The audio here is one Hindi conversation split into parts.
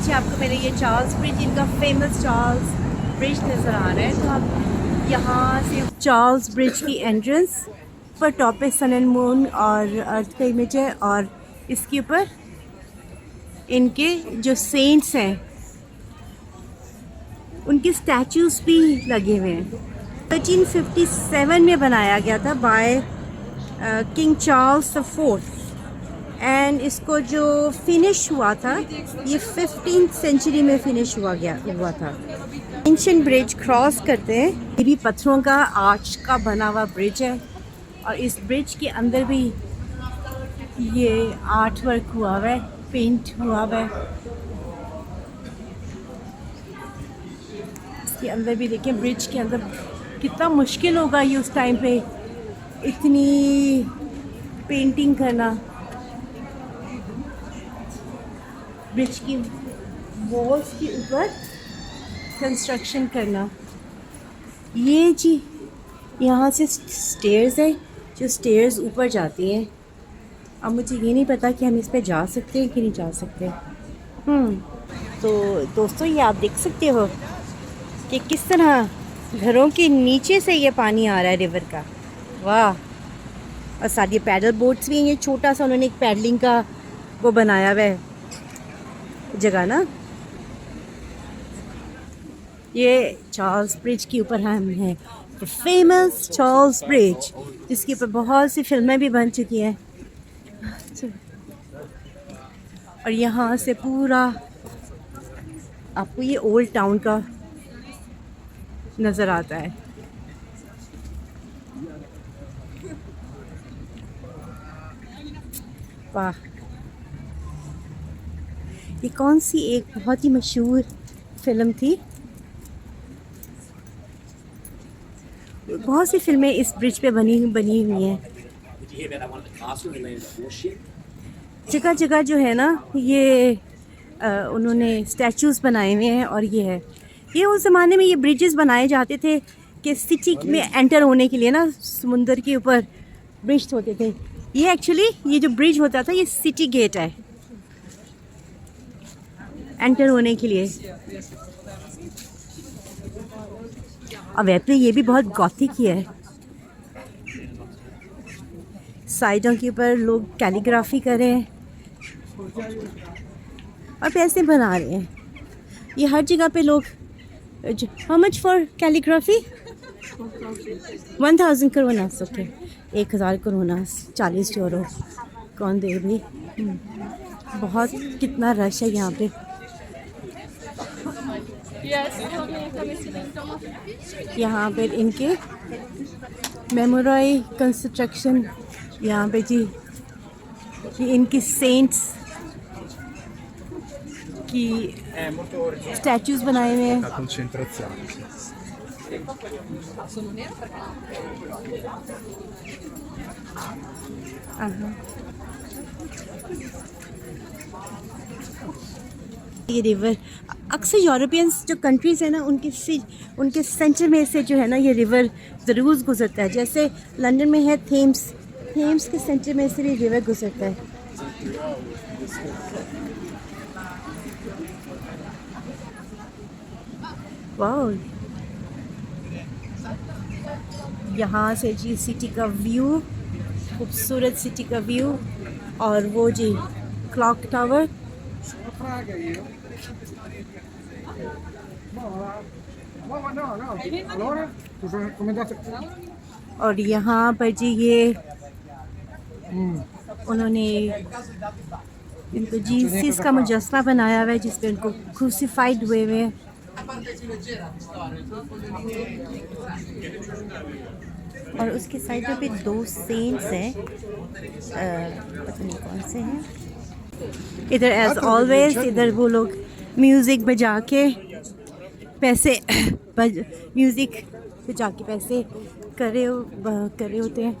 पीछे आपको मेरे ये चार्ल्स ब्रिज, इनका फेमस चार्ल्स ब्रिज नज़र आ रहा है। तो आप यहाँ से चार्ल्स ब्रिज की एंट्रेंस पर टॉप पे सन एंड मून और अर्थ का इमेज है, और इसके ऊपर इनके जो सेंट्स हैं उनके स्टैचूज़ भी लगे हुए हैं। 1357 में बनाया गया था by King Charles the Fourth, एंड इसको जो फिनिश हुआ था ये 15th सेंचुरी में फिनिश हुआ था। एंशिएंट ब्रिज क्रॉस करते हैं, ये भी पत्थरों का आर्च का बना हुआ ब्रिज है, और इस ब्रिज के अंदर भी ये आर्ट वर्क हुआ हुआ है, पेंट हुआ हुआ है। इसके अंदर भी देखें, ब्रिज के अंदर कितना मुश्किल होगा ये उस टाइम पे इतनी पेंटिंग करना, ब्रिज की वॉल्स के ऊपर कंस्ट्रक्शन करना। ये जी यहाँ से स्टेयर्स है, जो स्टेयर्स ऊपर जाती हैं। अब मुझे ये नहीं पता कि हम इस पे जा सकते हैं कि नहीं जा सकते। तो दोस्तों ये आप देख सकते हो कि किस तरह घरों के नीचे से ये पानी आ रहा है रिवर का। वाह। और साथ ये पैडल बोट्स भी हैं, ये छोटा सा उन्होंने एक पैडलिंग का वो बनाया हुआ है जगह ना। ये चार्ल्स ब्रिज के ऊपर हम हैं, द फेमस चार्ल्स ब्रिज, जिसके ऊपर बहुत सी फिल्में भी बन चुकी हैं। और यहाँ से पूरा आपको ये ओल्ड टाउन का नज़र आता है। वाह। ये कौन सी एक बहुत ही मशहूर फिल्म थी, बहुत सी फिल्में इस ब्रिज पे बनी हुई हैं। जगह जगह जो है ना ये उन्होंने स्टैचूज़ बनाए हुए हैं। और ये उस ज़माने में ये ब्रिजेस बनाए जाते थे कि सिटी में एंटर होने के लिए ना, समुंदर के ऊपर ब्रिज होते थे। ये एक्चुअली ये जो ब्रिज होता था ये सिटी गेट है एंटर होने के लिए। और वैसे ये भी बहुत गॉथिक ही है। साइडों के ऊपर लोग कैलीग्राफी कर रहे हैं और पैसे बना रहे हैं। ये हर जगह पे लोग, how much for calligraphy? 1000 korunas. Okay, 1000 korunas, 40 euro. कौन दे भी। बहुत कितना रश है यहाँ पे। यहाँ पे इनके मेमोराई कंस्ट्रक्शन, यहाँ पे जी ये इनकी सेंट्स की स्टैचूज बनाए हुए हैं। ये रिवर अक्सर यूरोपियंस जो कंट्रीज़ है ना उनके सेंटर में से जो है ना ये रिवर ज़रूर गुजरता है। जैसे लंदन में है थेम्स के सेंटर में से भी रिवर गुजरता है। वाह। यहाँ से जी सिटी का व्यू, खूबसूरत सिटी का व्यू, और वो जी क्लॉक टावर। और यहाँ पर जी ये उन्होंने इनको जीसस का मुजस्समा बनाया हुआ है जिसपे उनको क्रूसिफाइड हुए हुए हैं। और उसके साइड पे 2 सेंट्स हैं, पता नहीं कौन से हैं। इधर एज ऑलवेज इधर वो लोग म्यूज़िक बजा के पैसे म्यूज़िक बजा के पैसे कर रहे होते हैं।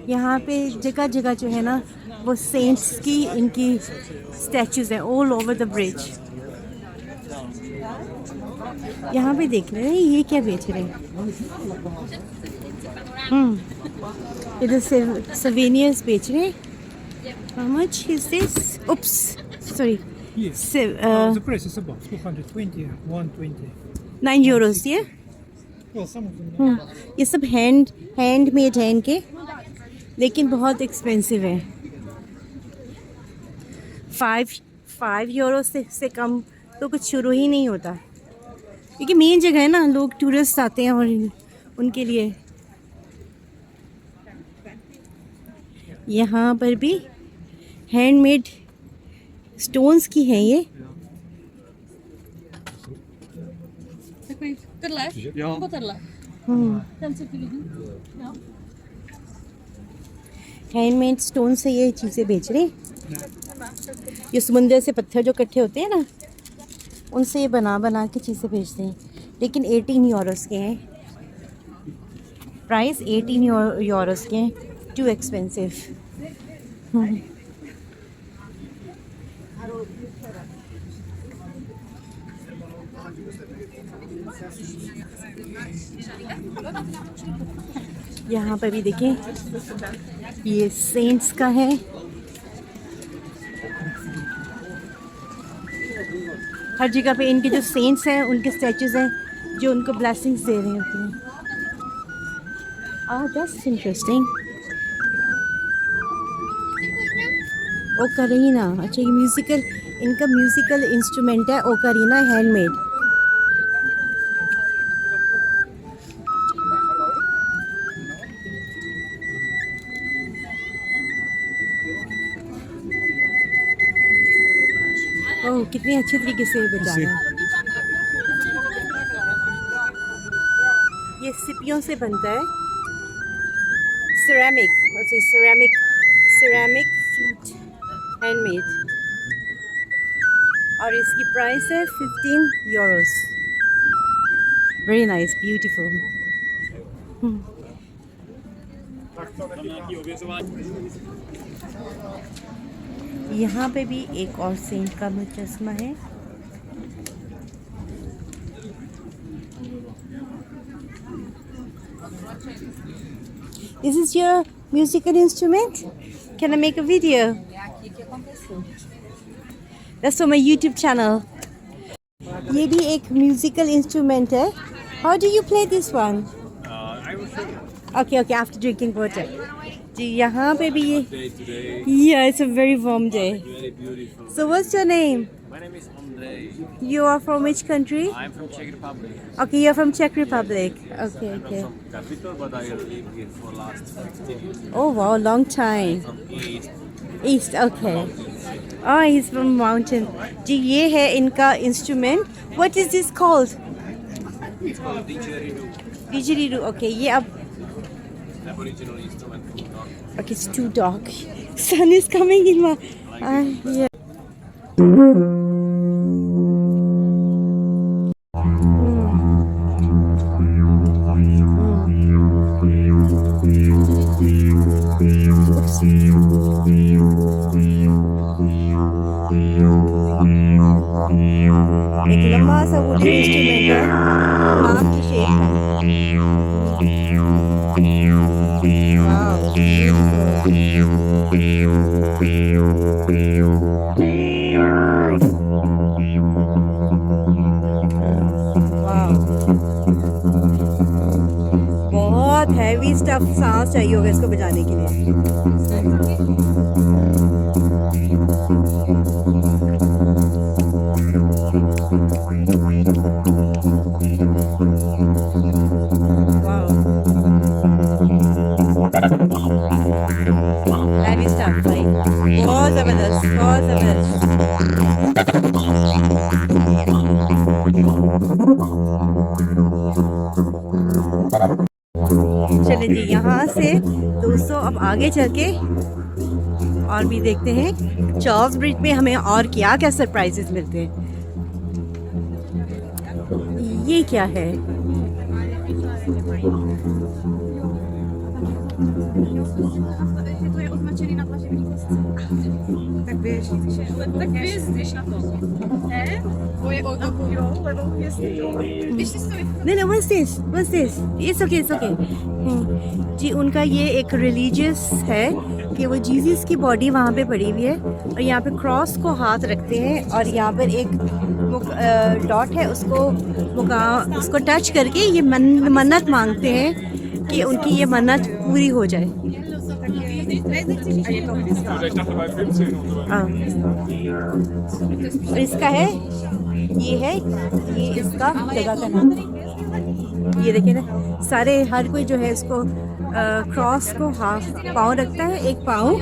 यहाँ पे जगह जगह जो है ना वो सेंट्स की इनकी स्टैचूज़ हैं ऑल ओवर द ब्रिज। यहाँ पे देख रहे हैं ये क्या बेच रहे हैं। इधर सोवेनियर्स बेच रहे हैं। How much is this? Oops, sorry, Yes. The price is about 220, 120. 9 euros ये Well, some of them. ये सब हैंडमेड है इनके, लेकिन बहुत एक्सपेंसिव है। 5 यूरो से कम तो कुछ शुरू ही नहीं होता, क्योंकि मेन जगह है ना, लोग टूरिस्ट आते हैं और उनके लिए। यहाँ पर भी हैंडमेड स्टोन्स की हैं ये। हैंडमेड स्टोन से ये चीज़ें बेच रहे हैं। ये समुंदर से पत्थर जो इकट्ठे होते हैं ना, उनसे ये बना के चीज़ें बेचते हैं, लेकिन 18 यूरोस के हैं। प्राइस 18 यूरोस के हैं। Too expensive. यहाँ पर भी देखें, ये सेंट्स का है। हर जगह पे इनके जो सेंट्स हैं, उनके स्टैचूज हैं जो उनको ब्लेसिंग्स दे रहे होते हैं। That's interesting. ओकारीना, अच्छा ये म्यूज़िकल, इनका म्यूज़िकल इंस्ट्रूमेंट है ओकारीना, हैंडमेड। ओह, कितने अच्छे तरीके से बजा रहे हैं। ये सिपियों से बनता है, सिरेमिक फ्लूट, हैंडमेड, और इसकी प्राइस है 15 यूरोस। Very nice, beautiful. यहाँ पे भी एक और सेंट का मुजस्मा है। Is this your musical instrument? Can I make a video? That's for my YouTube channel. ये भी एक musical instrument है। How do you play this one? I will show you. Okay, after drinking water. जी, यहाँ पे भी ये। Today, Yeah, it's a very warm day. very beautiful. So what's your name? My name is Andrei. You are from which country? I'm from Czech Republic. Okay, you're from Czech Republic. Okay. I'm from capital, but I live here for last 16 years. Oh wow, long time. From East. East, okay. Oh, he's from mountain. जी, ये है इनका instrument. What is this called? It's called didgeridoo. Didgeridoo. Okay, ये अब The Aboriginal instrument from North. okay, it's too dark. Sun is coming in my yeah. एक लंबा सा वुडन इंस्ट्रूमेंट है, नाक की शेप का। बहुत हैवी स्टफ, सांस चाहिए होगा इसको बजाने के लिए। हैवी स्टफ भाई, बहुत ज़बरदस्त, बहुत ज़बरदस्त। चलिए जी, यहाँ से दोस्तों अब आगे चल के और भी देखते हैं चार्ल्स ब्रिज में हमें और क्या क्या सरप्राइजेस मिलते हैं। ये क्या है? Tak vyjezdíš na to. Ne? Jo, lebo když jsi to No, what's this? What's this? It's okay, it's okay. जी, उनका ये एक रिलीजियस है कि वो जीसस की बॉडी वहाँ पे पड़ी हुई है और यहाँ पे क्रॉस को हाथ रखते हैं और यहाँ पर एक डॉट है, उसको टच करके ये मन्नत मांगते हैं कि उनकी ये मन्नत पूरी हो जाए। और इसका है ये इसका जगह का नाम। ये देखिए ना, सारे हर कोई जो है इसको क्रॉस को हाथ पाँव रखता है, एक पाँव,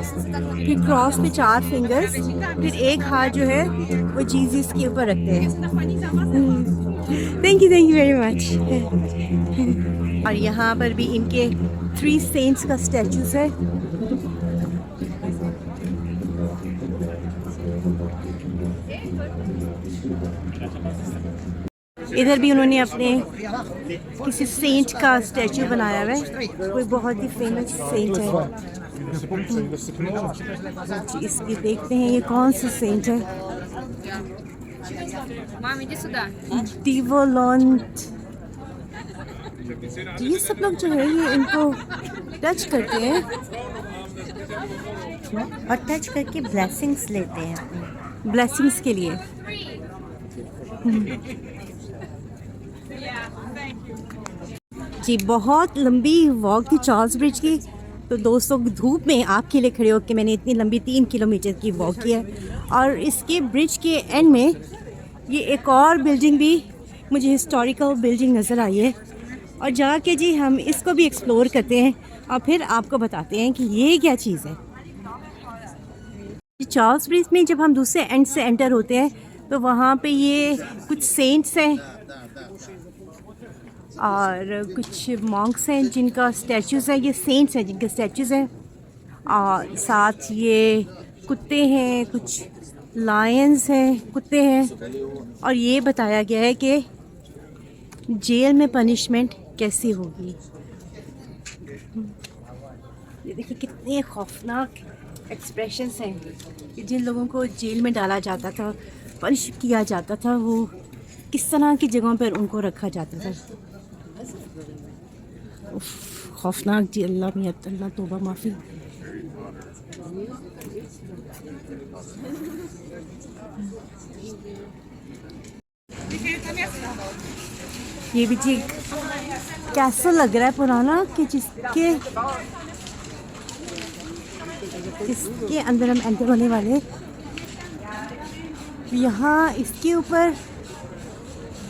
फिर क्रॉस पे 4 फिंगर्स, फिर एक हाथ जो है वो जीसस के ऊपर रखते हैं। Thank you very much. और यहाँ पर भी इनके 3 सेंट्स का स्टैचूज है। इधर भी उन्होंने अपने किसी सेंट का स्टैचू बनाया हुआ है, कोई बहुत ही फेमस सेंट है। इसकी देखते हैं ये कौन सा सेंट है। डिवोलॉन्ट। ये सब लोग जो है ये इनको टच करते हैं और टच करके ब्लेसिंग्स लेते हैं, ब्लेसिंग्स के लिए। जी बहुत लंबी वॉक थी चार्ल्स ब्रिज की, तो दोस्तों धूप में आपके लिए खड़े होकर मैंने इतनी लंबी 3 किलोमीटर की वॉक की है। और इसके ब्रिज के एंड में ये एक और बिल्डिंग भी मुझे हिस्टोरिकल बिल्डिंग नज़र आई है, और जाके जी हम इसको भी एक्सप्लोर करते हैं और फिर आपको बताते हैं कि ये क्या चीज़ है। चार्ल्स ब्रिज में जब हम दूसरे एंड से एंटर होते हैं तो वहाँ पे ये कुछ सेंट्स हैं और कुछ मॉन्क्स हैं जिनका स्टैचूज़ है। ये सेंट्स हैं जिनके स्टैचूज़ हैं, और साथ ये कुत्ते हैं, कुछ लायंस हैं, कुत्ते हैं। और ये बताया गया है कि जेल में पनिशमेंट कैसी होगी। ये देखिए कितने खौफनाक एक्सप्रेशंस हैं कि जिन लोगों को जेल में डाला जाता था, पनिश किया जाता था, वो किस तरह की जगहों पर उनको रखा जाता था। खौफनाक जी, अल्लाह मियां अल्लाह, तौबा माफ़ी। ये भी जी कैसा लग रहा है पुराना, कि जिसके अंदर हम एंटर होने वाले। यहाँ इसके ऊपर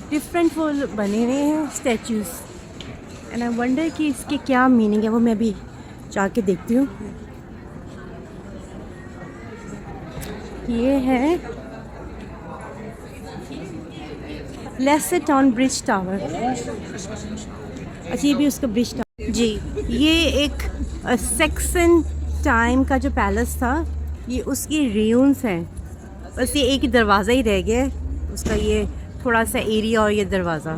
डिफरेंट फूल बने हुए हैं स्टैचूज़, एंड आई वंडर कि इसके क्या मीनिंग है, वो मैं भी जाके देखती हूँ। ये है लेसर टाउन ब्रिज टावर। अच्छा, ये भी उसका ब्रिज टावर जी। ये एक सेक्सन टाइम का जो पैलेस था, ये उसकी रियून्स हैं। बस ये एक ही दरवाज़ा ही रह गया है उसका, ये थोड़ा सा एरिया और ये दरवाज़ा।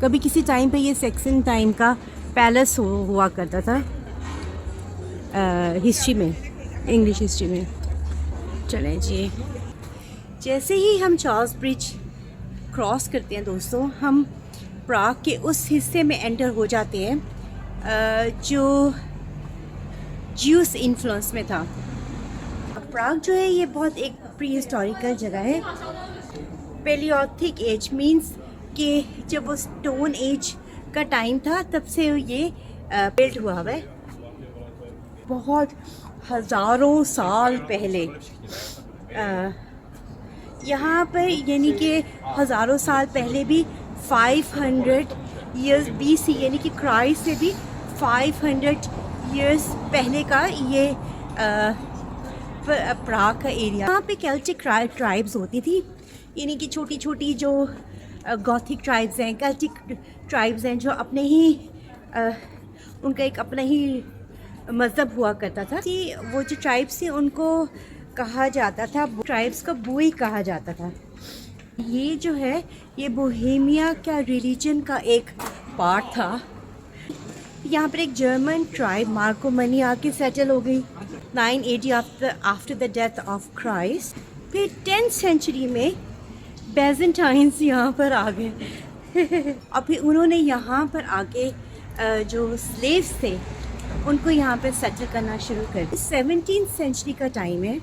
कभी किसी टाइम पे ये सेक्सन टाइम का पैलेस हुआ करता था हिस्ट्री में, इंग्लिश हिस्ट्री में। चलें जी, जैसे ही हम चार्ल्स ब्रिज क्रॉस करते हैं दोस्तों, हम प्राग के उस हिस्से में एंटर हो जाते हैं जो ज्यूस इन्फ्लुएंस में था। प्राग जो है ये बहुत एक प्री हिस्टोरिकल जगह है। पेलियोथिक एज मींस कि जब वो स्टोन एज का टाइम था तब से ये बिल्ड हुआ है, बहुत हज़ारों साल पहले। यहाँ पर यानी कि हज़ारों साल पहले भी 500 ईयर्स BC यानी कि क्राइस्ट से भी 500 ईयर्स पहले का ये प्राग का एरिया। यहाँ पे केल्टिक ट्राइब्स होती थी, यानी कि छोटी छोटी जो गॉथिक ट्राइब्स हैं, केल्टिक ट्राइब्स हैं, जो अपने ही उनका एक अपना ही मज़हब हुआ करता था कि वो जो ट्राइब्स थे उनको कहा जाता था, ट्राइब्स का बुई कहा जाता था। ये जो है ये बोहेमिया का रिलीजन का एक पार्ट था। यहाँ पर एक जर्मन ट्राइब मार्कोमनी आके सेटल हो गई 980 after the death of Christ. फिर 10th सेंचुरी में बेजेंटाइंस यहाँ पर आ गए और फिर उन्होंने यहाँ पर आके जो स्लेव्स थे उनको यहाँ पे सेटल करना शुरू कर दिया। 17th सेंचुरी का टाइम है,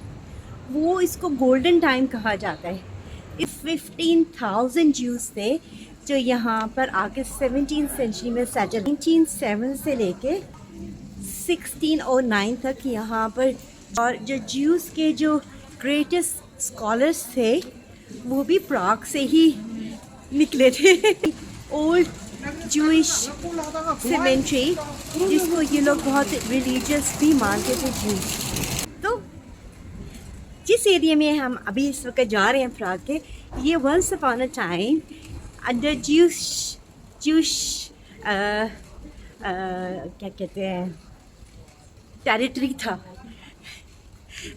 वो इसको गोल्डन टाइम कहा जाता है। इस 15,000 ज्यूस थे जो यहाँ पर आके 17th सेंचुरी में सेटल। 1907 से लेके 1609 तक यहाँ पर, और जो ज्यूस के जो ग्रेटेस्ट स्कॉलर्स थे वो भी प्राग से ही निकले थे। ओल्ड जूइश सिमेंट्री, जिसको ये लोग बहुत रिलीजियस भी मानते थे ज्यूस। तो जिस एरिया में हम अभी इस वक्त जा रहे हैं प्राग के, ये once upon a time under जूश क्या कहते हैं टेरिटरी था।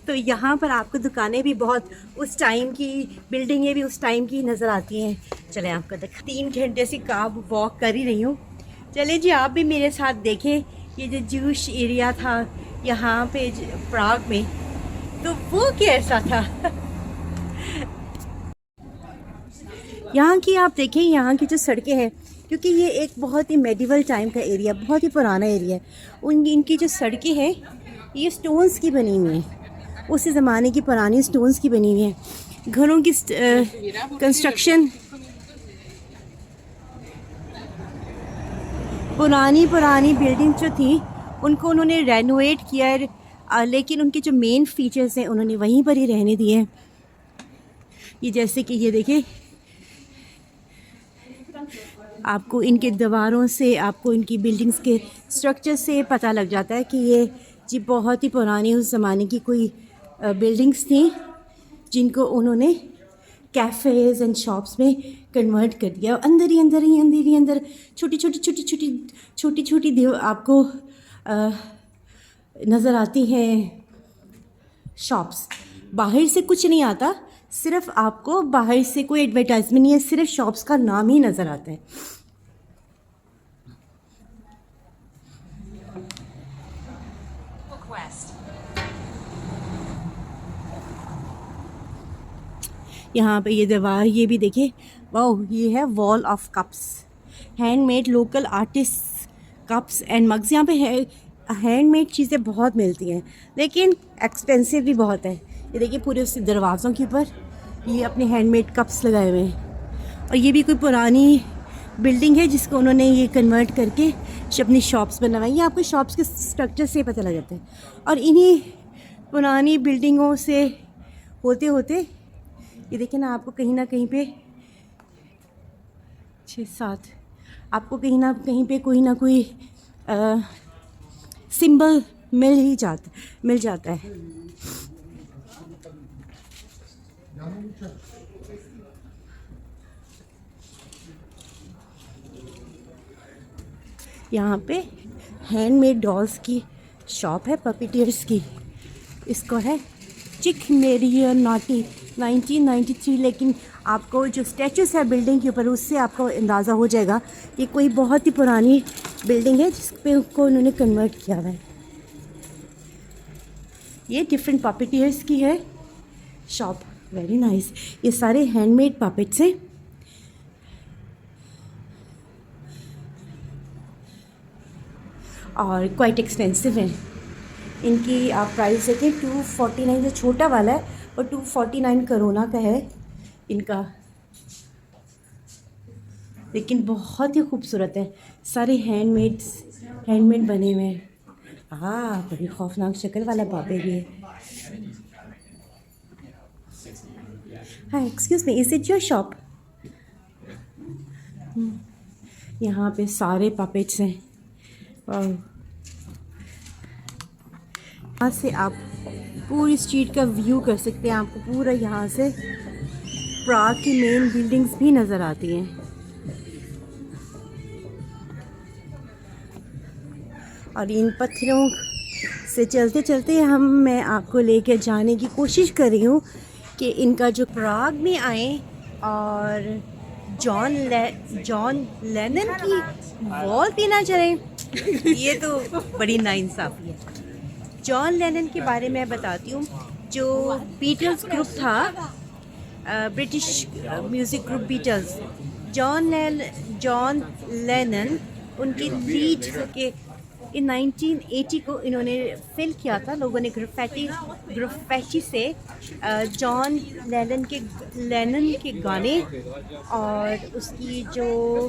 तो यहाँ पर आपको दुकानें भी बहुत उस टाइम की, बिल्डिंगें भी उस टाइम की नज़र आती हैं। चले आपको 3 घंटे से कार वॉक कर ही रही हूँ। चले जी आप भी मेरे साथ देखें ये जो जूश एरिया था यहाँ पे प्राग में, तो वो कैसा था। यहाँ की आप देखें, यहाँ की जो सड़कें हैं, क्योंकि ये एक बहुत ही मेडिवल टाइम का एरिया, बहुत ही पुराना एरिया है। इनकी जो सड़कें हैं ये स्टोन्स की बनी हुई हैं, उसी ज़माने की पुरानी स्टोन्स की बनी हुई हैं। घरों की कंस्ट्रक्शन पुरानी बिल्डिंग जो थी उनको उन्होंने रेनोवेट किया है, लेकिन उनके जो मेन फीचर्स हैं उन्होंने वहीं पर ही रहने दिए हैं। ये जैसे कि ये देखिए, आपको इनके दीवारों से, आपको इनकी बिल्डिंग्स के स्ट्रक्चर से पता लग जाता है कि ये जी बहुत ही पुरानी उस ज़माने की कोई बिल्डिंग्स थी जिनको उन्होंने कैफ़ेज़ एंड शॉप्स में कन्वर्ट कर दिया। अंदर छोटी आपको नज़र आती हैं शॉप्स। बाहर से कुछ नहीं आता, सिर्फ आपको बाहर से कोई एडवर्टाइजमेंट नहीं है, सिर्फ शॉप्स का नाम ही नज़र आता है। यहाँ पे ये दीवार, ये भी देखिए, वाह, ये है wall of cups, handmade local artist cups and mugs. यहाँ पे है हैंडमेड चीज़ें बहुत मिलती हैं, लेकिन एक्सपेंसिव भी बहुत है। ये देखिए पूरे उस दरवाज़ों के ऊपर ये अपने हैंडमेड कप्स लगाए हुए हैं। और ये भी कोई पुरानी बिल्डिंग है जिसको उन्होंने ये कन्वर्ट करके अपनी शॉप्स बनवाई। ये आपको शॉप्स के स्ट्रक्चर से पता लग जाता है। और इन्हीं पुरानी बिल्डिंगों से होते होते ये देखिए ना, आपको कहीं ना कहीं पे 6-7 आपको कहीं ना कहीं पे कोई ना कोई सिंबल मिल जाता है। यहाँ पे हैंडमेड डॉल्स की शॉप है, पपीटियर्स की। इसको है चिक मेरियर नॉटी 1993। लेकिन आपको जो स्टैचूस है बिल्डिंग के ऊपर, उससे आपको अंदाज़ा हो जाएगा कि कोई बहुत ही पुरानी बिल्डिंग है जिस पे को उन्होंने कन्वर्ट किया हुआ है। ये डिफरेंट पपेटियर्स की है शॉप, वेरी नाइस। ये सारे हैंडमेड पपेट्स हैं। और क्वाइट एक्सपेंसिव है। इनकी आप प्राइस देखें 249 जो छोटा वाला है, और 249 करोना का है इनका, लेकिन बहुत ही खूबसूरत है। सारे हैंडमेड बने हुए हैं। हाँ, बड़ी खौफनाक शक्ल वाला पापे भी है। हाँ, excuse me, is it your shop? यहाँ पे सारे पपेट्स हैं। यहाँ से आप पूरी स्ट्रीट का व्यू कर सकते हैं। आपको पूरा यहाँ से प्राग की मेन बिल्डिंग्स भी नज़र आती हैं। और इन पत्थरों से चलते चलते मैं आपको लेकर जाने की कोशिश कर रही हूँ कि इनका जो प्राग में आए और जॉन लेनन की वॉल पे ना चलें, ये तो बड़ी नाइंसाफ़ी है। जॉन लेनन के बारे में बताती हूँ। जो बीटल्स ग्रुप था, British music group Beatles, John Lennon उनके लीड के इन 1980 को इन्होंने फिल किया था। लोगों ने ग्राफिटी से जॉन लेनन के गाने और उसकी जो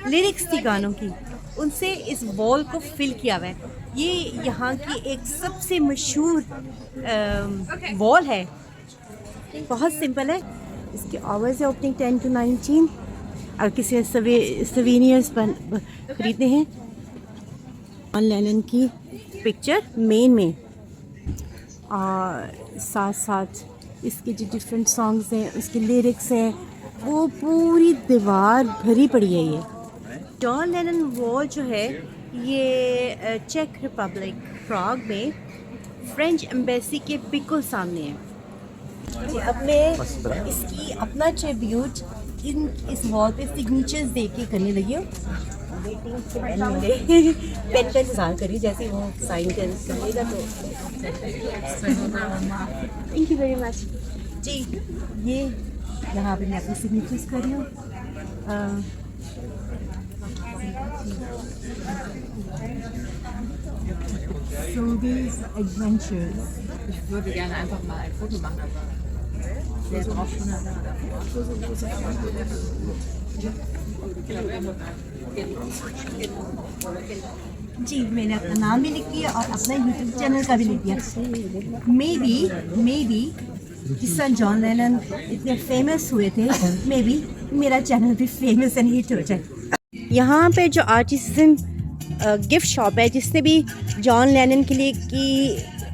लिरिक्स थी गानों की, उनसे इस वॉल को फिल किया हुआ है। ये यहाँ की एक सबसे मशहूर वॉल है। बहुत सिंपल है। इसके आवर्स है ओपनिंग 10 to 19। अगर किसी ने सवेनियर्स खरीदने हैं, जॉन लेनन की पिक्चर मेन में, और साथ साथ इसके जो डिफरेंट सॉन्ग्स हैं, उसके लिरिक्स हैं, वो पूरी दीवार भरी पड़ी है। ये जॉन लेनन वॉल जो है ये चेक रिपब्लिक प्राग में फ्रेंच एम्बेसी के बिल्कुल सामने है। अब मैं इसकी अपना ट्रिब्यूट इस वॉल पे सिग्नेचर्स दे के करने लगी हूँ। पेन का इंतज़ार करिए, जैसे वो साइन करेगा तो। थैंक यू वेरी मच जी। ये यहाँ पे मैं अपनी सिग्नेचर्स कर रही हूँ। Sobi's Adventures. Ich würde gerne einfach mal ein Foto machen. Wer drauf schon जी, मैंने अपना नाम भी लिख दिया और अपना यूट्यूब चैनल का भी लिख दिया। मे बी जिस तरह जॉन लेनन इतने फेमस हुए थे, मे बी मेरा चैनल भी फेमस एंड हिट हो जाए। यहाँ पे जो आर्टिसन गिफ्ट शॉप है, जिसने भी जॉन लेनन के लिए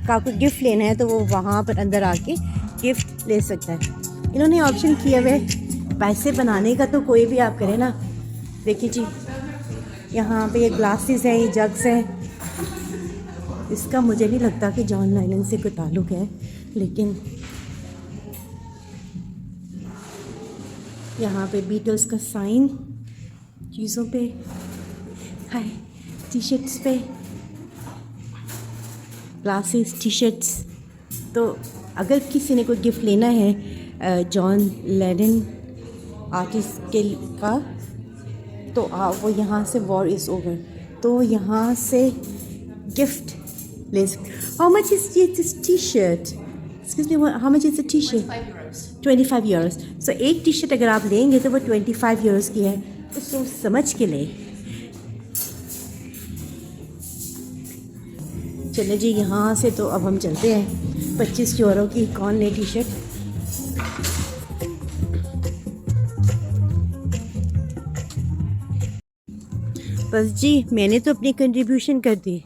का कोई गिफ्ट लेना है तो वो वहाँ पर अंदर आके गिफ्ट ले सकता है। इन्होंने ऑप्शन किया हुआ है पैसे बनाने का, तो कोई भी आप करें ना। देखिए जी, यहाँ पे ये ग्लासेस हैं, ये जग्स हैं। इसका मुझे नहीं लगता कि जॉन लेनन से कोई ताल्लुक़ है, लेकिन यहाँ पे बीटल्स का साइन चीज़ों पे है, टी शर्ट्स पे, ग्लासेस, टी शर्ट्स। तो अगर किसी ने कोई गिफ्ट लेना है जॉन लेनन आर्टिस्ट का, तो वो यहाँ से वॉर इज़ ओवर, तो यहाँ से गिफ्ट ले सकते। How much is this T shirt? Excuse me, how much is the T shirt? 25 euros. So एक टी शर्ट अगर आप लेंगे तो वो 25 यूरोस की है, तो सोच समझ के ले। चले जी, यहाँ से तो अब हम चलते हैं। 25 यूरो की कौन ले टी शर्ट? बस जी, मैंने तो अपनी कंट्रीब्यूशन कर दी।